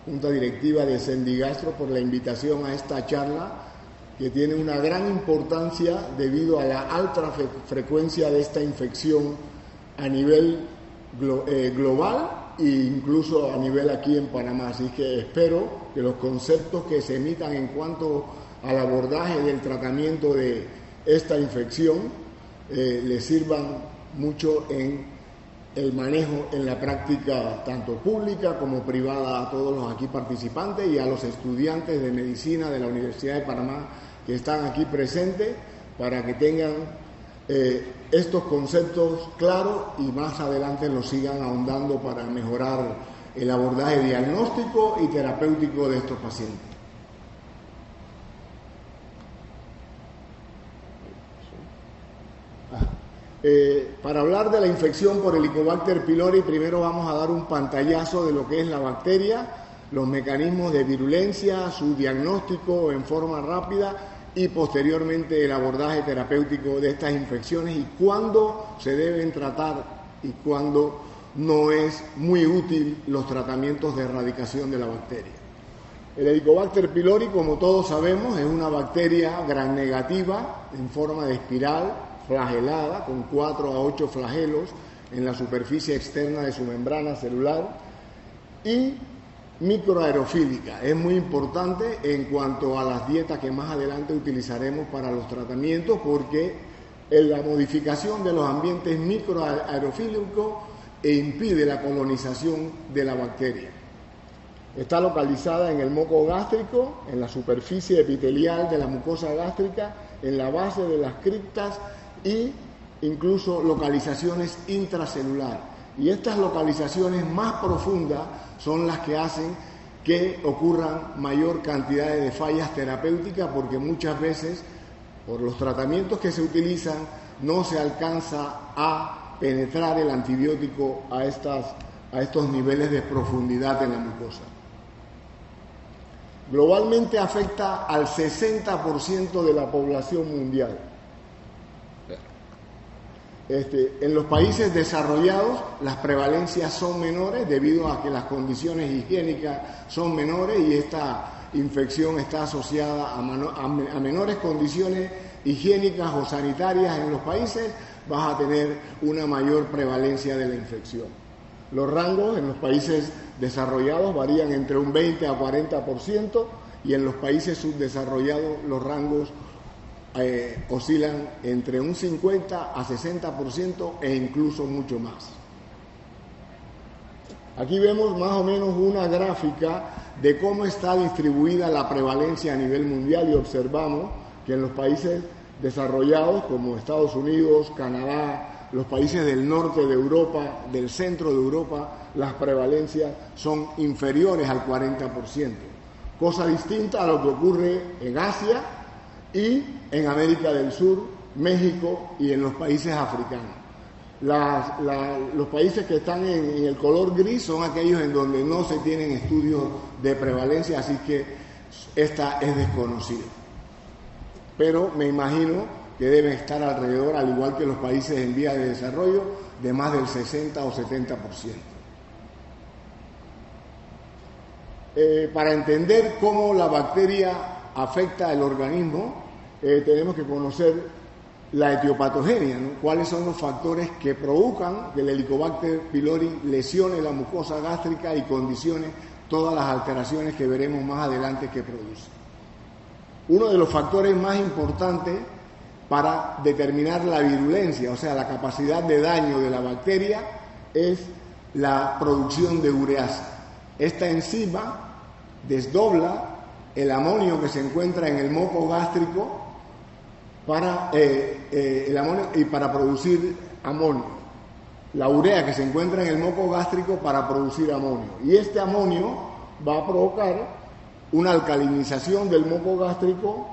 Junta Directiva de Sendigastro por la invitación a esta charla que tiene una gran importancia debido a la alta frecuencia de esta infección a nivel global e incluso a nivel aquí en Panamá. Así que espero que los conceptos que se emitan en cuanto al abordaje del tratamiento de esta infección les sirvan mucho en el manejo en la práctica tanto pública como privada a todos los aquí participantes y a los estudiantes de medicina de la Universidad de Panamá que están aquí presentes para que tengan estos conceptos claros y más adelante los sigan ahondando para mejorar el abordaje diagnóstico y terapéutico de estos pacientes. Para hablar de la infección por Helicobacter pylori, primero vamos a dar un pantallazo de lo que es la bacteria, los mecanismos de virulencia, su diagnóstico en forma rápida y posteriormente el abordaje terapéutico de estas infecciones y cuándo se deben tratar y cuándo no es muy útil los tratamientos de erradicación de la bacteria. El Helicobacter pylori, como todos sabemos, es una bacteria gram negativa en forma de espiral, flagelada, con 4 a 8 flagelos en la superficie externa de su membrana celular y microaerofílica. Es muy importante en cuanto a las dietas que más adelante utilizaremos para los tratamientos porque la modificación de los ambientes microaerofílicos impide la colonización de la bacteria. Está localizada en el moco gástrico, en la superficie epitelial de la mucosa gástrica, en la base de las criptas y incluso localizaciones intracelular. Y estas localizaciones más profundas son las que hacen que ocurran mayor cantidad de fallas terapéuticas porque muchas veces, por los tratamientos que se utilizan, no se alcanza a penetrar el antibiótico a estos niveles de profundidad en la mucosa. Globalmente afecta al 60% de la población mundial. En los países desarrollados las prevalencias son menores debido a que las condiciones higiénicas son menores y esta infección está asociada a menores condiciones higiénicas o sanitarias en los países, vas a tener una mayor prevalencia de la infección. Los rangos en los países desarrollados varían entre un 20 a 40% y en los países subdesarrollados los rangos oscilan entre un 50 a 60% e incluso mucho más. Aquí vemos más o menos una gráfica de cómo está distribuida la prevalencia a nivel mundial y observamos que en los países desarrollados como Estados Unidos, Canadá, los países del norte de Europa, del centro de Europa, las prevalencias son inferiores al 40%, cosa distinta a lo que ocurre en Asia y en América del Sur, México y en los países africanos. Los países que están en el color gris son aquellos en donde no se tienen estudios de prevalencia, así que esta es desconocida. Pero me imagino que deben estar alrededor, al igual que los países en vías de desarrollo, de más del 60 o 70%. Para entender cómo la bacteria afecta al organismo, tenemos que conocer la etiopatogenia, ¿no? Cuáles son los factores que provocan que el Helicobacter pylori lesione la mucosa gástrica y condicione todas las alteraciones que veremos más adelante que produce. Uno de los factores más importantes para determinar la virulencia, o sea, la capacidad de daño de la bacteria, es la producción de ureasa. Esta enzima desdobla el amonio que se encuentra en el moco gástrico para producir amonio. La urea que se encuentra en el moco gástrico para producir amonio. Y este amonio va a provocar una alcalinización del moco gástrico,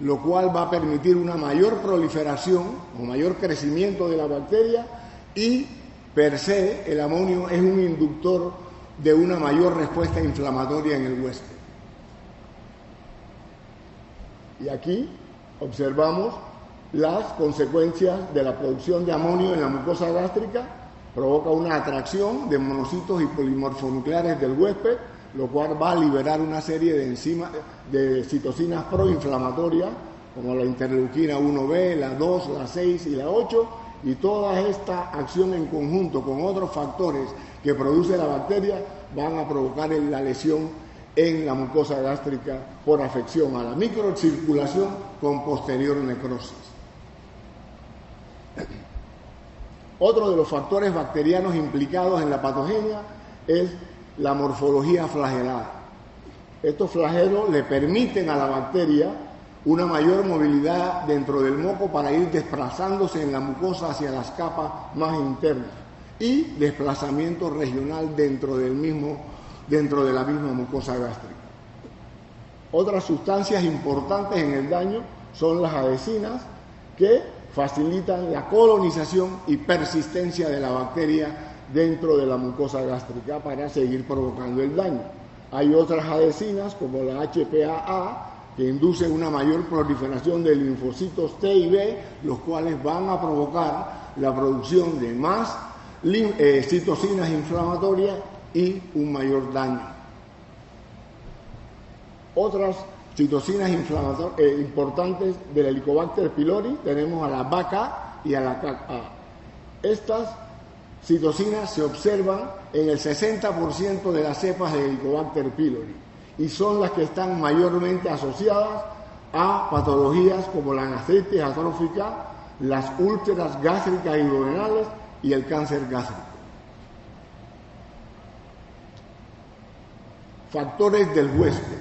lo cual va a permitir una mayor proliferación o mayor crecimiento de la bacteria y per se el amonio es un inductor de una mayor respuesta inflamatoria en el huésped. Y aquí observamos las consecuencias de la producción de amonio en la mucosa gástrica, provoca una atracción de monocitos y polimorfonucleares del huésped lo cual va a liberar una serie de enzimas, de citocinas proinflamatorias, como la interleuquina 1B, la 2, la 6 y la 8, y toda esta acción en conjunto con otros factores que produce la bacteria van a provocar la lesión en la mucosa gástrica por afección a la microcirculación con posterior necrosis. Otro de los factores bacterianos implicados en la patogenia es la morfología flagelada. Estos flagelos le permiten a la bacteria una mayor movilidad dentro del moco para ir desplazándose en la mucosa hacia las capas más internas y desplazamiento regional dentro de la misma mucosa gástrica. Otras sustancias importantes en el daño son las adhesinas, que facilitan la colonización y persistencia de la bacteria dentro de la mucosa gástrica para seguir provocando el daño. Hay otras adhesinas como la HPA-A que inducen una mayor proliferación de linfocitos T y B, los cuales van a provocar la producción de más citocinas inflamatorias y un mayor daño. Otras citocinas importantes del Helicobacter pylori tenemos a la BAC-A y a la CAC-A. Estas citocinas se observan en el 60% de las cepas de Helicobacter pylori y son las que están mayormente asociadas a patologías como la gastritis atrófica, las úlceras gástricas y duodenales y el cáncer gástrico. Factores del huésped.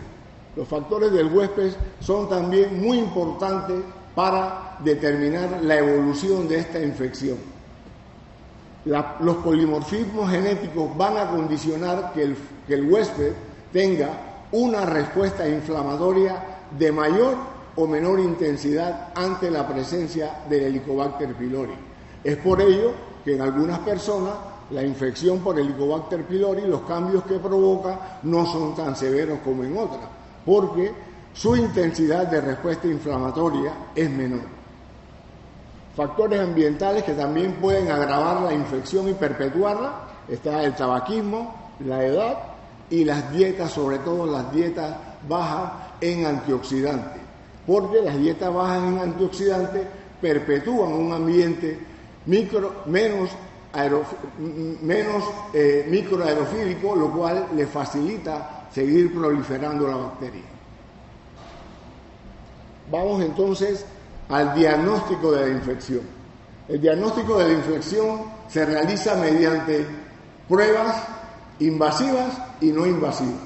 Los factores del huésped son también muy importantes para determinar la evolución de esta infección. Los polimorfismos genéticos van a condicionar que el huésped tenga una respuesta inflamatoria de mayor o menor intensidad ante la presencia del Helicobacter pylori. Es por ello que en algunas personas la infección por Helicobacter pylori, los cambios que provoca no son tan severos como en otras, porque su intensidad de respuesta inflamatoria es menor. Factores ambientales que también pueden agravar la infección y perpetuarla: está el tabaquismo, la edad y las dietas, sobre todo las dietas bajas en antioxidantes, porque las dietas bajas en antioxidantes perpetúan un ambiente menos microaerofílico, lo cual le facilita seguir proliferando la bacteria. Vamos entonces al diagnóstico de la infección. El diagnóstico de la infección se realiza mediante pruebas invasivas y no invasivas.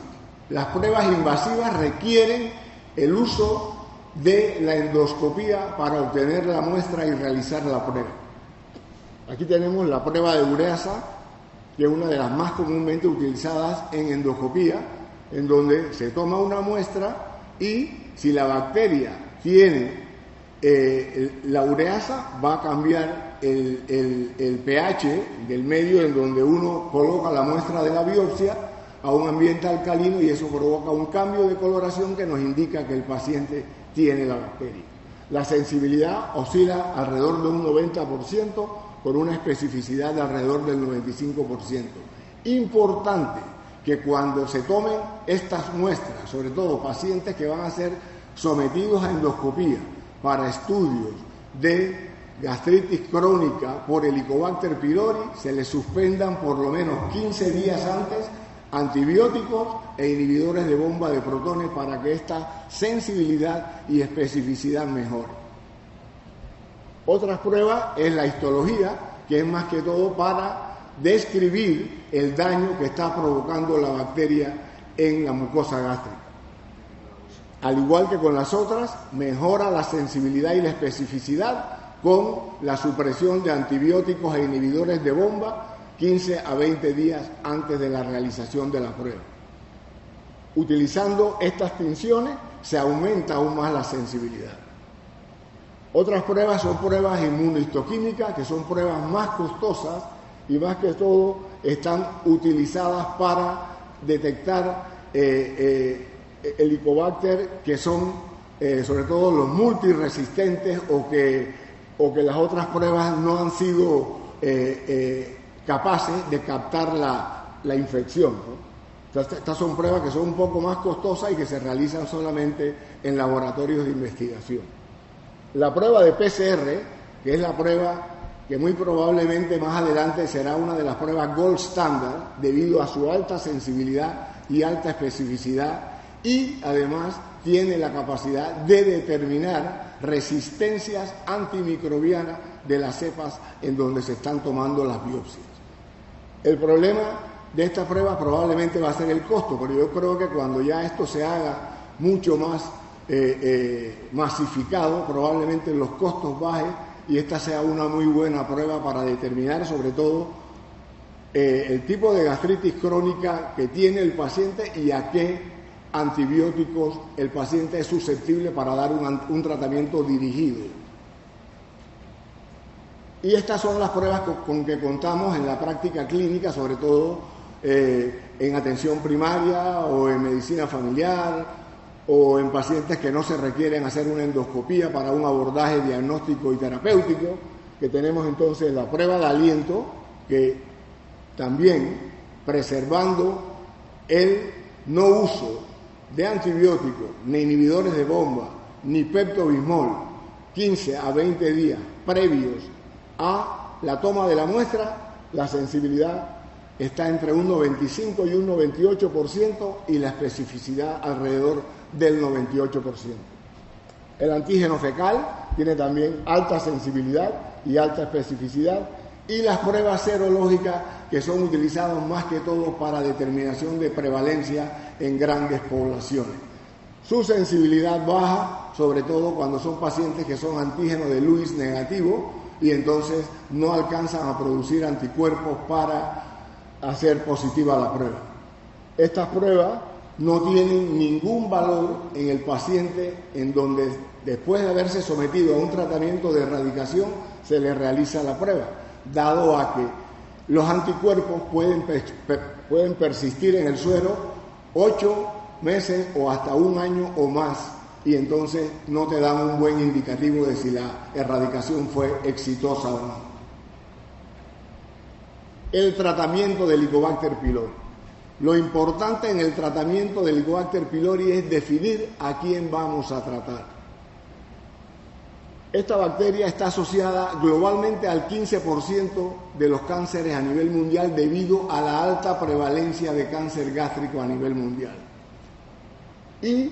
Las pruebas invasivas requieren el uso de la endoscopía para obtener la muestra y realizar la prueba. Aquí tenemos la prueba de ureasa, que es una de las más comúnmente utilizadas en endoscopía, en donde se toma una muestra y si la bacteria tiene la ureasa, va a cambiar el pH del medio en donde uno coloca la muestra de la biopsia a un ambiente alcalino, y eso provoca un cambio de coloración que nos indica que el paciente tiene la bacteria. La sensibilidad oscila alrededor de un 90%, con una especificidad de alrededor del 95%. Importante que cuando se tomen estas muestras, sobre todo pacientes que van a ser sometidos a endoscopía para estudios de gastritis crónica por Helicobacter pylori, se les suspendan por lo menos 15 días antes antibióticos e inhibidores de bomba de protones para que esta sensibilidad y especificidad mejore. Otra prueba es la histología, que es más que todo para describir el daño que está provocando la bacteria en la mucosa gástrica. Al igual que con las otras, mejora la sensibilidad y la especificidad con la supresión de antibióticos e inhibidores de bomba 15 a 20 días antes de la realización de la prueba. Utilizando estas tinciones se aumenta aún más la sensibilidad. Otras pruebas son pruebas inmunohistoquímicas, que son pruebas más costosas y más que todo están utilizadas para detectar helicobacter, que son sobre todo los multiresistentes o que las otras pruebas no han sido capaces de captar la infección, ¿no? Estas son pruebas que son un poco más costosas y que se realizan solamente en laboratorios de investigación. La prueba de PCR, que es la prueba que muy probablemente más adelante será una de las pruebas gold standard debido a su alta sensibilidad y alta especificidad, y además tiene la capacidad de determinar resistencias antimicrobianas de las cepas en donde se están tomando las biopsias. El problema de esta prueba probablemente va a ser el costo, pero yo creo que cuando ya esto se haga mucho más masificado, probablemente los costos bajen y esta sea una muy buena prueba para determinar sobre todo el tipo de gastritis crónica que tiene el paciente y a qué antibióticos el paciente es susceptible para dar un tratamiento dirigido. Y estas son las pruebas con que contamos en la práctica clínica, sobre todo en atención primaria o en medicina familiar o en pacientes que no se requieren hacer una endoscopía para un abordaje diagnóstico y terapéutico, que tenemos entonces la prueba de aliento, que también preservando el no uso de antibióticos, ni inhibidores de bomba, ni Pepto-Bismol, 15 a 20 días previos a la toma de la muestra, la sensibilidad está entre un 95 y un 98% y la especificidad alrededor del 98%. El antígeno fecal tiene también alta sensibilidad y alta especificidad, y las pruebas serológicas que son utilizadas más que todo para determinación de prevalencia en grandes poblaciones. Su sensibilidad baja, sobre todo cuando son pacientes que son antígenos de Lewis negativo y entonces no alcanzan a producir anticuerpos para hacer positiva la prueba. Estas pruebas no tienen ningún valor en el paciente en donde después de haberse sometido a un tratamiento de erradicación se le realiza la prueba, dado a que los anticuerpos pueden persistir en el suero 8 meses o hasta un año o más, y entonces no te dan un buen indicativo de si la erradicación fue exitosa o no. El tratamiento del Helicobacter pylori. Lo importante en el tratamiento del Helicobacter pylori es definir a quién vamos a tratar. Esta bacteria está asociada globalmente al 15% de los cánceres a nivel mundial debido a la alta prevalencia de cáncer gástrico a nivel mundial. Y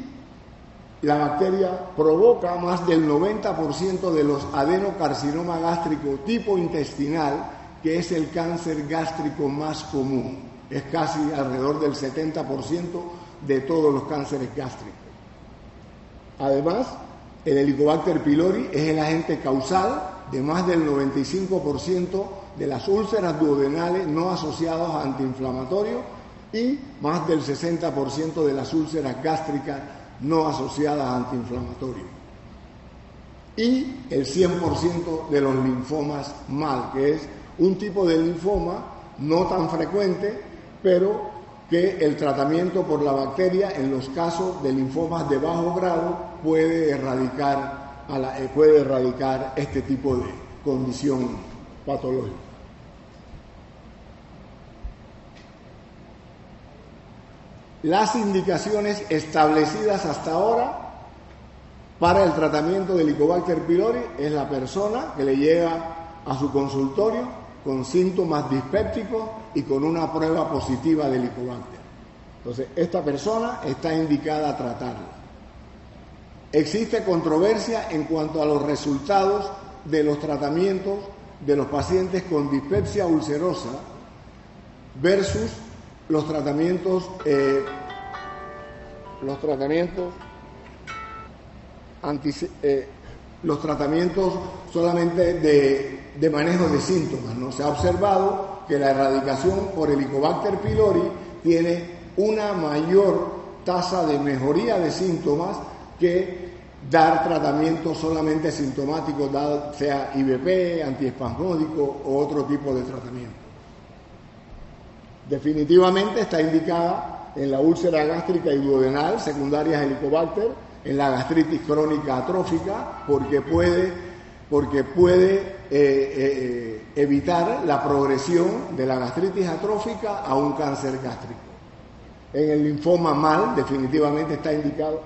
la bacteria provoca más del 90% de los adenocarcinoma gástrico tipo intestinal, que es el cáncer gástrico más común. Es casi alrededor del 70% de todos los cánceres gástricos. Además, el Helicobacter pylori es el agente causal de más del 95% de las úlceras duodenales no asociadas a antiinflamatorios y más del 60% de las úlceras gástricas no asociadas a antiinflamatorios. Y el 100% de los linfomas MAL, que es un tipo de linfoma no tan frecuente, pero que el tratamiento por la bacteria en los casos de linfomas de bajo grado puede erradicar este tipo de condición patológica. Las indicaciones establecidas hasta ahora para el tratamiento del Helicobacter pylori es la persona que le llega a su consultorio con síntomas dispépticos y con una prueba positiva de Helicobacter. Entonces, esta persona está indicada a tratarla. Existe controversia en cuanto a los resultados de los tratamientos de los pacientes con dispepsia ulcerosa versus los tratamientos solamente de manejo de síntomas, ¿no? Se ha observado que la erradicación por Helicobacter pylori tiene una mayor tasa de mejoría de síntomas que dar tratamiento solamente sintomático, sea IVP, antiespasmódico o otro tipo de tratamiento. Definitivamente está indicada en la úlcera gástrica y duodenal secundarias a Helicobacter, en la gastritis crónica atrófica, porque puede evitar la progresión de la gastritis atrófica a un cáncer gástrico. En el linfoma MAL definitivamente está indicado.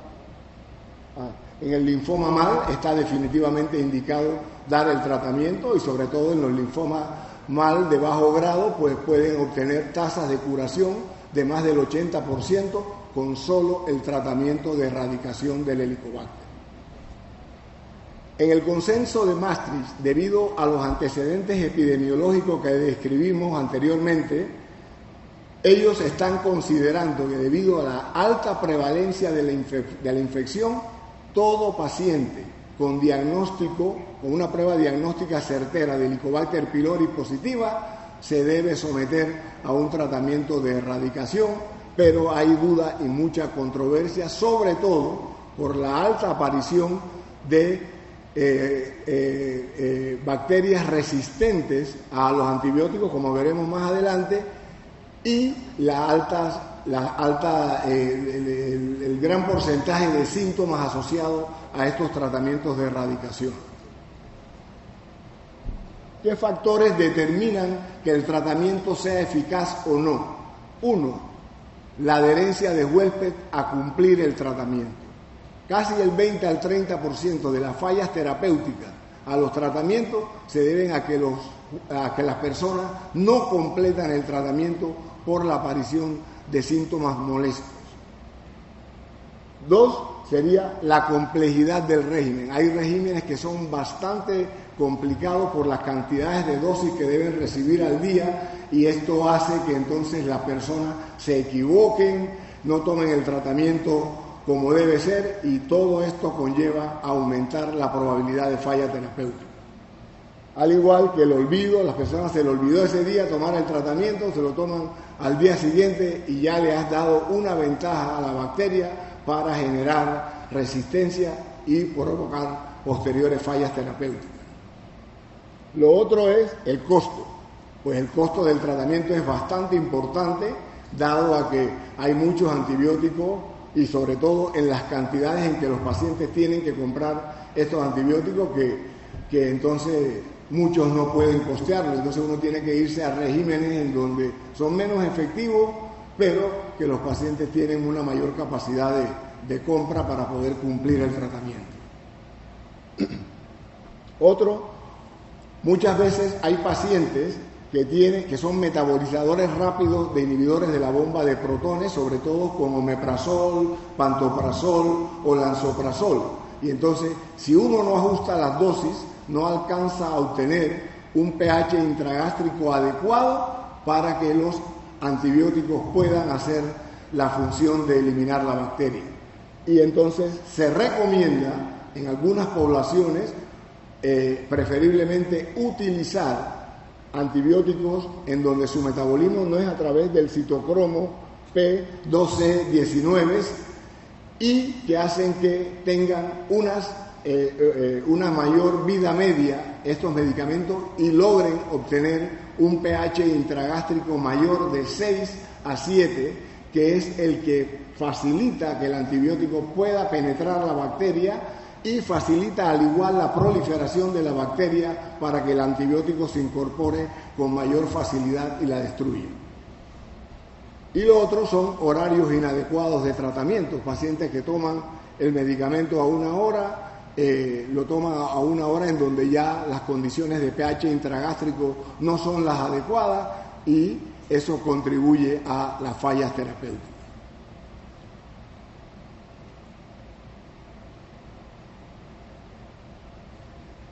En el linfoma MAL está definitivamente indicado dar el tratamiento, y sobre todo en los linfomas MAL de bajo grado, pues pueden obtener tasas de curación de más del 80% con solo el tratamiento de erradicación del Helicobacter. En el consenso de Maastricht, debido a los antecedentes epidemiológicos que describimos anteriormente, ellos están considerando que debido a la alta prevalencia de la infección, todo paciente con diagnóstico, con una prueba diagnóstica certera de Helicobacter pylori positiva, se debe someter a un tratamiento de erradicación, pero hay duda y mucha controversia, sobre todo por la alta aparición de bacterias resistentes a los antibióticos, como veremos más adelante, y el gran porcentaje de síntomas asociados a estos tratamientos de erradicación. ¿Qué factores determinan que el tratamiento sea eficaz o no? 1. La adherencia de huésped a cumplir el tratamiento. Casi el 20 al 30% de las fallas terapéuticas a los tratamientos se deben a que las personas no completan el tratamiento por la aparición de síntomas molestos. 2 sería la complejidad del régimen. Hay regímenes que son bastante complicados por las cantidades de dosis que deben recibir al día, y esto hace que entonces las personas se equivoquen, no tomen el tratamiento como debe ser, y todo esto conlleva a aumentar la probabilidad de falla terapéutica. Al igual que el olvido, las personas se les olvidó ese día tomar el tratamiento, se lo toman al día siguiente y ya le has dado una ventaja a la bacteria para generar resistencia y provocar posteriores fallas terapéuticas. Lo otro es el costo, pues el costo del tratamiento es bastante importante, dado a que hay muchos antibióticos y sobre todo en las cantidades en que los pacientes tienen que comprar estos antibióticos que entonces muchos no pueden costearlo, entonces uno tiene que irse a regímenes en donde son menos efectivos, pero que los pacientes tienen una mayor capacidad de compra para poder cumplir el tratamiento. Muchas veces hay pacientes que son metabolizadores rápidos de inhibidores de la bomba de protones, sobre todo con omeprazol, pantoprazol o lansoprazol. Y entonces, si uno no ajusta las dosis, no alcanza a obtener un pH intragástrico adecuado para que los antibióticos puedan hacer la función de eliminar la bacteria. Y entonces se recomienda en algunas poblaciones preferiblemente utilizar antibióticos en donde su metabolismo no es a través del citocromo P12C19 y que hacen que tengan una mayor vida media estos medicamentos y logren obtener un pH intragástrico mayor de 6 a 7, que es el que facilita que el antibiótico pueda penetrar la bacteria y facilita al igual la proliferación de la bacteria para que el antibiótico se incorpore con mayor facilidad y la destruya. Y lo otro son horarios inadecuados de tratamiento, pacientes que toman el medicamento a 1 hora, lo toman a 1 hora en donde ya las condiciones de pH intragástrico no son las adecuadas y eso contribuye a las fallas terapéuticas.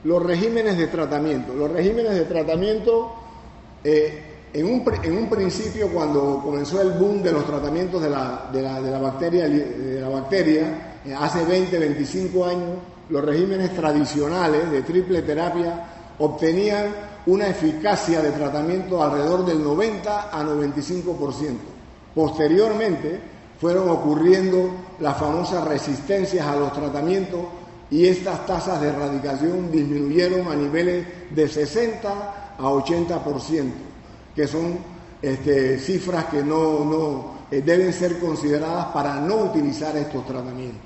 Los regímenes de tratamiento. Los regímenes de tratamiento, en un principio, cuando comenzó el boom de los tratamientos de la bacteria, hace 20, 25 años, los regímenes tradicionales de triple terapia obtenían una eficacia de tratamiento alrededor del 90 a 95%. Posteriormente, fueron ocurriendo las famosas resistencias a los tratamientos y estas tasas de erradicación disminuyeron a niveles de 60 a 80%, que son cifras que no deben ser consideradas para no utilizar estos tratamientos.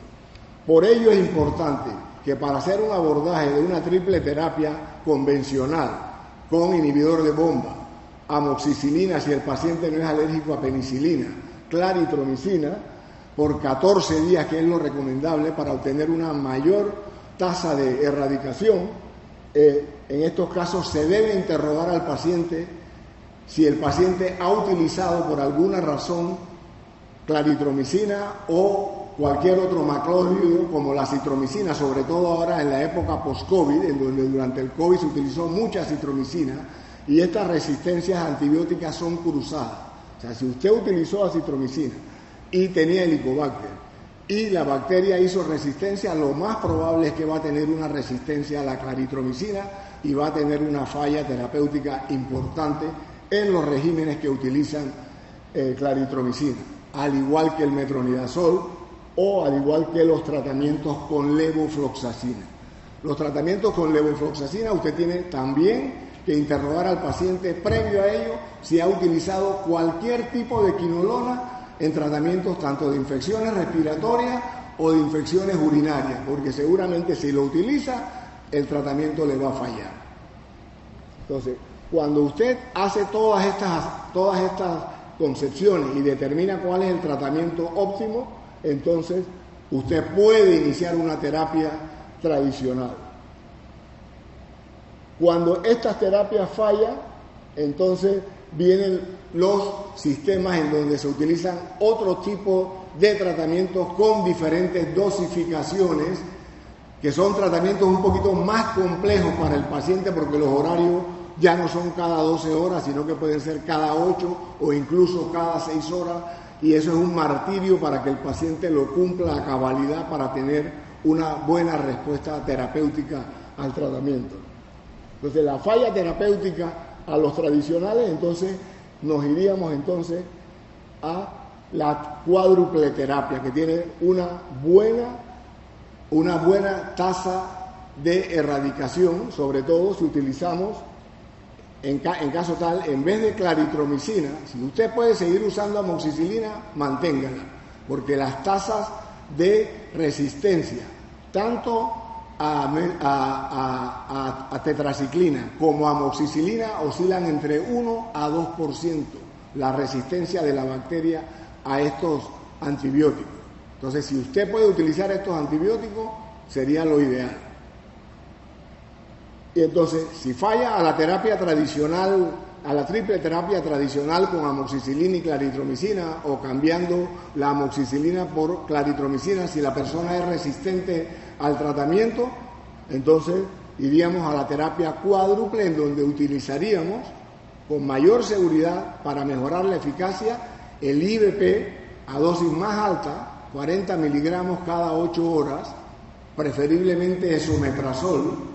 Por ello es importante que para hacer un abordaje de una triple terapia convencional con inhibidor de bomba, amoxicilina si el paciente no es alérgico a penicilina, claritromicina por 14 días, que es lo recomendable para obtener una mayor tasa de erradicación. En estos casos se debe interrogar al paciente si el paciente ha utilizado por alguna razón claritromicina o cualquier otro macrólido como la citromicina, sobre todo ahora en la época post-COVID, en donde durante el COVID se utilizó mucha citromicina y estas resistencias antibióticas son cruzadas. O sea, si usted utilizó acitromicina y tenía Helicobacter y la bacteria hizo resistencia, lo más probable es que va a tener una resistencia a la claritromicina y va a tener una falla terapéutica importante en los regímenes que utilizan claritromicina, al igual que el metronidazol o al igual que los tratamientos con levofloxacina. Los tratamientos con levofloxacina usted tiene también que interrogar al paciente previo a ello si ha utilizado cualquier tipo de quinolona en tratamientos tanto de infecciones respiratorias o de infecciones urinarias, porque seguramente si lo utiliza el tratamiento le va a fallar. Entonces, cuando usted hace todas estas concepciones y determina cuál es el tratamiento óptimo, entonces usted puede iniciar una terapia tradicional. Cuando estas terapias fallan, entonces vienen los sistemas en donde se utilizan otro tipo de tratamientos con diferentes dosificaciones, que son tratamientos un poquito más complejos para el paciente porque los horarios ya no son cada 12 horas, sino que pueden ser cada 8 o incluso cada 6 horas, y eso es un martirio para que el paciente lo cumpla a cabalidad para tener una buena respuesta terapéutica al tratamiento. Entonces, la falla terapéutica a los tradicionales, entonces nos iríamos entonces a la cuádruple terapia, que tiene una buena tasa de erradicación, sobre todo si utilizamos, en caso tal, en vez de claritromicina, si usted puede seguir usando amoxicilina, manténgala, porque las tasas de resistencia, tanto a tetraciclina como a amoxicilina, oscilan entre 1 a 2% la resistencia de la bacteria a estos antibióticos. Entonces, si usted puede utilizar estos antibióticos, sería lo ideal. Y entonces, si falla a la terapia tradicional, a la triple terapia tradicional con amoxicilina y claritromicina, o cambiando la amoxicilina por claritromicina, si la persona es resistente al tratamiento, entonces iríamos a la terapia cuádruple, en donde utilizaríamos con mayor seguridad, para mejorar la eficacia, el IVP a dosis más alta, 40 miligramos cada 8 horas, preferiblemente esomeprazol,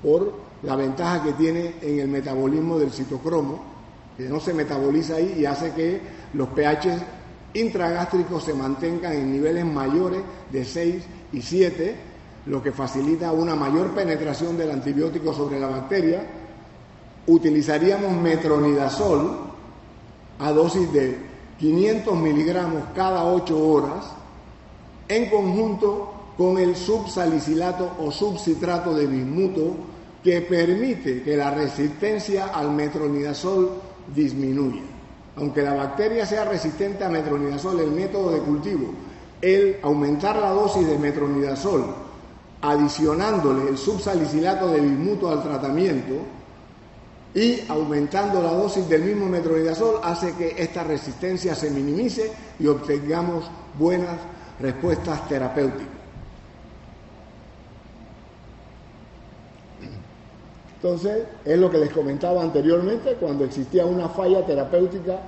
por la ventaja que tiene en el metabolismo del citocromo, que no se metaboliza ahí y hace que los pH intragástricos se mantengan en niveles mayores de 6 y 7, lo que facilita una mayor penetración del antibiótico sobre la bacteria. Utilizaríamos metronidazol a dosis de 500 miligramos cada 8 horas, en conjunto con el subsalicilato o subcitrato de bismuto, que permite que la resistencia al metronidazol disminuya. Aunque la bacteria sea resistente a metronidazol, el método de cultivo, el aumentar la dosis de metronidazol, adicionándole el subsalicilato de bismuto al tratamiento y aumentando la dosis del mismo metronidazol, hace que esta resistencia se minimice y obtengamos buenas respuestas terapéuticas. Entonces, es lo que les comentaba anteriormente, cuando existía una falla terapéutica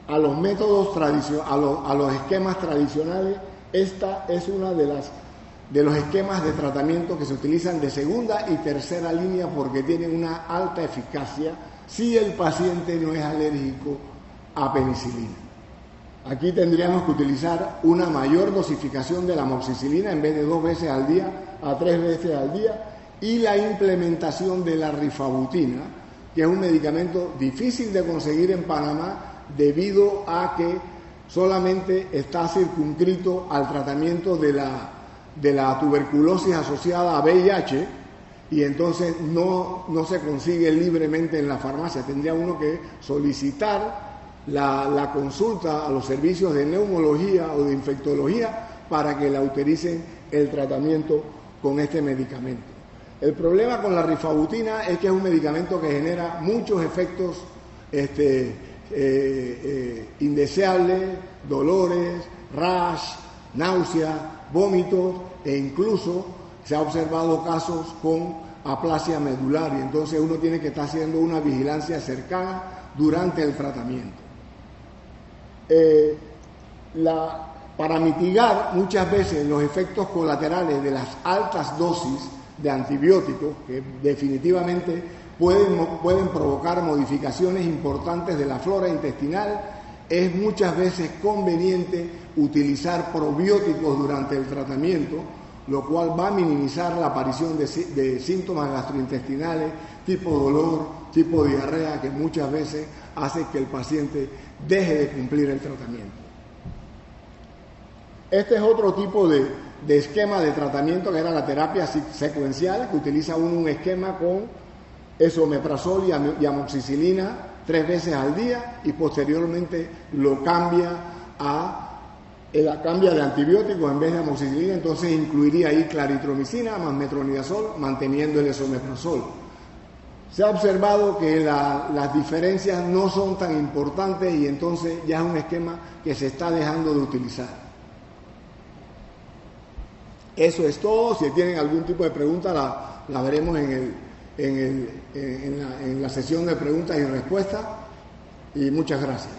a los métodos tradicionales, a los esquemas tradicionales. Esta es una de los esquemas de tratamiento que se utilizan de segunda y tercera línea, porque tienen una alta eficacia si el paciente no es alérgico a penicilina. Aquí tendríamos que utilizar una mayor dosificación de la amoxicilina, en vez de 2 veces al día a 3 veces al día, y la implementación de la rifabutina, que es un medicamento difícil de conseguir en Panamá debido a que solamente está circunscrito al tratamiento de la tuberculosis asociada a VIH, y entonces no se consigue libremente en la farmacia. Tendría uno que solicitar la consulta a los servicios de neumología o de infectología para que le autoricen el tratamiento con este medicamento. El problema con la rifabutina es que es un medicamento que genera muchos efectos indeseables, dolores, rash, náuseas, vómitos e incluso se ha observado casos con aplasia medular y entonces uno tiene que estar haciendo una vigilancia cercana durante el tratamiento. Para mitigar muchas veces los efectos colaterales de las altas dosis de antibióticos, que definitivamente pueden provocar modificaciones importantes de la flora intestinal, es muchas veces conveniente utilizar probióticos durante el tratamiento, lo cual va a minimizar la aparición de síntomas gastrointestinales tipo dolor, tipo diarrea, que muchas veces hace que el paciente deje de cumplir el tratamiento. Este es otro tipo de esquema de tratamiento que era la terapia secuencial, que utiliza un esquema con esomeprazol y amoxicilina 3 veces al día y posteriormente lo cambia de antibióticos en vez de amoxicilina, entonces incluiría ahí claritromicina más metronidazol manteniendo el esomeprazol. Se ha observado que las diferencias no son tan importantes y entonces ya es un esquema que se está dejando de utilizar. Eso es todo. Si tienen algún tipo de pregunta la veremos en la sesión de preguntas y respuestas y muchas gracias.